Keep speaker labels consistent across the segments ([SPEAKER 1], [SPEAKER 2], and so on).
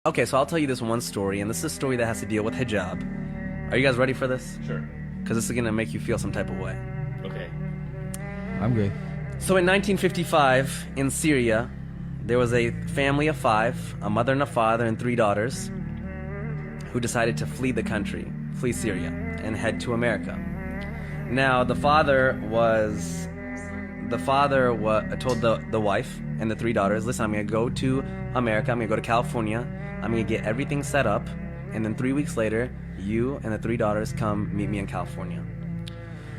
[SPEAKER 1] Okay, so I'll tell you this one story, and this is a story that has to deal with hijab. Are you guys ready for this?
[SPEAKER 2] Sure.
[SPEAKER 1] Because this is going to make you feel some type of way.
[SPEAKER 2] Okay.
[SPEAKER 3] I'm good.
[SPEAKER 1] So in 1955, in Syria, there was a family of 5, a mother and a father and 3 daughters, who decided to flee the country, flee Syria, and head to America. Now, the father told the wife and the 3 daughters, listen, I'm going to go to America, I'm going to go to California, I'm going to get everything set up, and then 3 weeks later, you and the 3 daughters come meet me in California.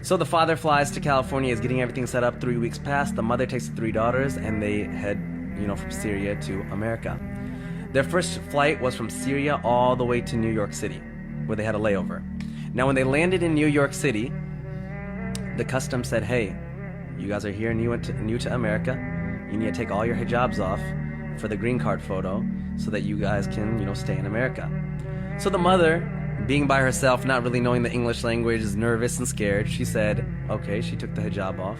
[SPEAKER 1] So the father flies to California, is getting everything set up. 3 weeks pass, the mother takes the 3 daughters, and they head, from Syria to America. Their first flight was from Syria all the way to New York City, where they had a layover. Now, when they landed in New York City, the customs said, hey, you guys are here new to America. You need to take all your hijabs off for the green card photo so that you guys can, stay in America. So the mother, being by herself, not really knowing the English language, is nervous and scared. She said, okay, she took the hijab off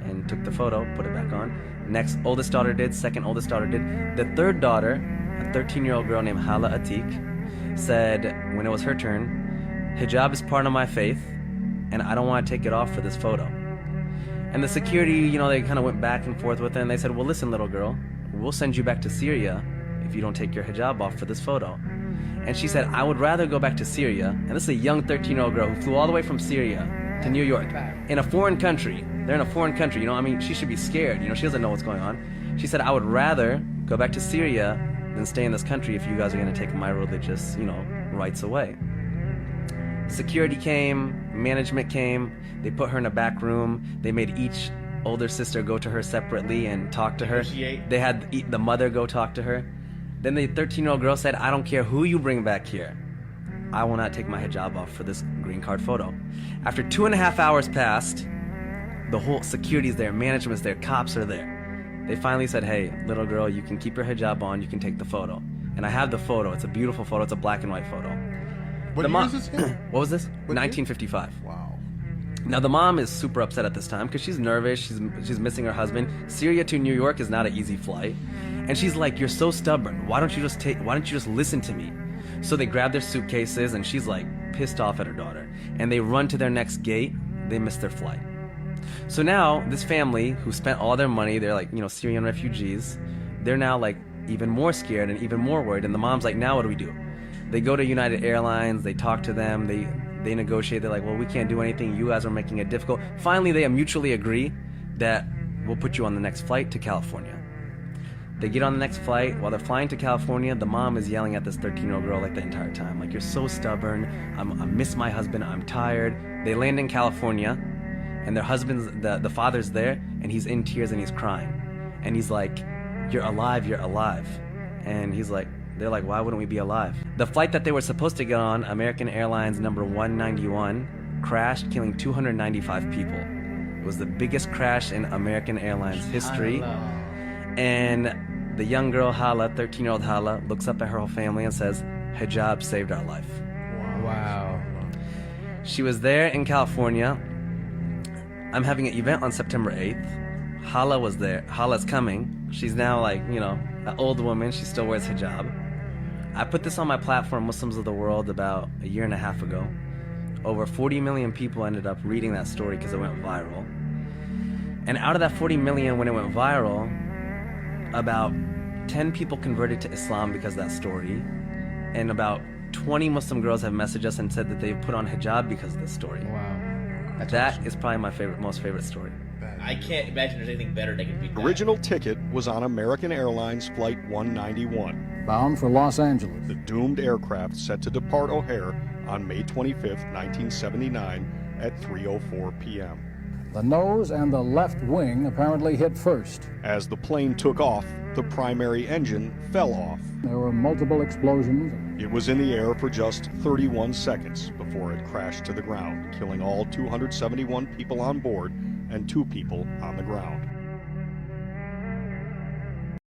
[SPEAKER 1] and took the photo, put it back on. Next oldest daughter did, second oldest daughter did. The third daughter, a 13-year-old girl named Hala Atik, said when it was her turn, hijab is part of my faith, and I don't want to take it off for this photo. And the security, they kind of went back and forth with her, and they said, well, listen, little girl, we'll send you back to Syria if you don't take your hijab off for this photo. And she said, I would rather go back to Syria, and this is a young 13-year-old girl who flew all the way from Syria to New York, in a foreign country. They're in a foreign country, she should be scared, she doesn't know what's going on. She said, I would rather go back to Syria than stay in this country if you guys are going to take my religious, rights away. Security came, management came, they put her in a back room, they made each older sister go to her separately and talk to her. They had the mother go talk to her. Then the 13-year-old girl said, I don't care who you bring back here, I will not take my hijab off for this green card photo. After 2.5 hours passed, the whole security's there, management's there, cops are there. They finally said, hey, little girl, you can keep your hijab on, you can take the photo. And I have the photo, it's a beautiful photo, it's a black and white photo.
[SPEAKER 3] What year is this in?
[SPEAKER 1] What was this? 1955.
[SPEAKER 3] Wow.
[SPEAKER 1] Now the mom is super upset at this time because she's nervous, she's missing her husband. Syria to New York is not an easy flight. And she's like, you're so stubborn, why don't you just listen to me? So they grab their suitcases and she's like pissed off at her daughter. And they run to their next gate, they miss their flight. So now this family who spent all their money, they're like, Syrian refugees, they're now like even more scared and even more worried. And the mom's like, now what do we do? They go to United Airlines, they talk to them, they negotiate, they're like, well, we can't do anything, you guys are making it difficult. Finally, they mutually agree that we'll put you on the next flight to California. They get on the next flight. While they're flying to California, the mom is yelling at this 13-year-old girl like the entire time, like, you're so stubborn, I miss my husband, I'm tired. They land in California, and their husband's, the father's there, and he's in tears and he's crying. And he's like, you're alive, you're alive. And they're like, why wouldn't we be alive? The flight that they were supposed to get on, American Airlines number 191, crashed, killing 295 people. It was the biggest crash in American Airlines history. And the young girl, Hala, 13-year-old Hala, looks up at her whole family and says, hijab saved our life.
[SPEAKER 3] Wow.
[SPEAKER 1] She was there in California. I'm having an event on September 8th. Hala was there. Hala's coming. She's now like, an old woman. She still wears hijab. I put this on my platform, Muslims of the World, about 1.5 years ago. Over 40 million people ended up reading that story because it went viral. And out of that 40 million, when it went viral, about 10 people converted to Islam because of that story. And about 20 Muslim girls have messaged us and said that they've put on hijab because of this story.
[SPEAKER 3] Wow.
[SPEAKER 1] That is probably my most favorite story.
[SPEAKER 2] I can't imagine there's anything better that can beat that.
[SPEAKER 4] Original ticket was on American Airlines Flight 191.
[SPEAKER 5] Bound for Los Angeles.
[SPEAKER 4] The doomed aircraft set to depart O'Hare on May 25, 1979 at 3:04 p.m.
[SPEAKER 5] The nose and the left wing apparently hit first.
[SPEAKER 4] As the plane took off, the primary engine fell off.
[SPEAKER 5] There were multiple explosions.
[SPEAKER 4] It was in the air for just 31 seconds before it crashed to the ground, killing all 271 people on board and 2 people on the ground.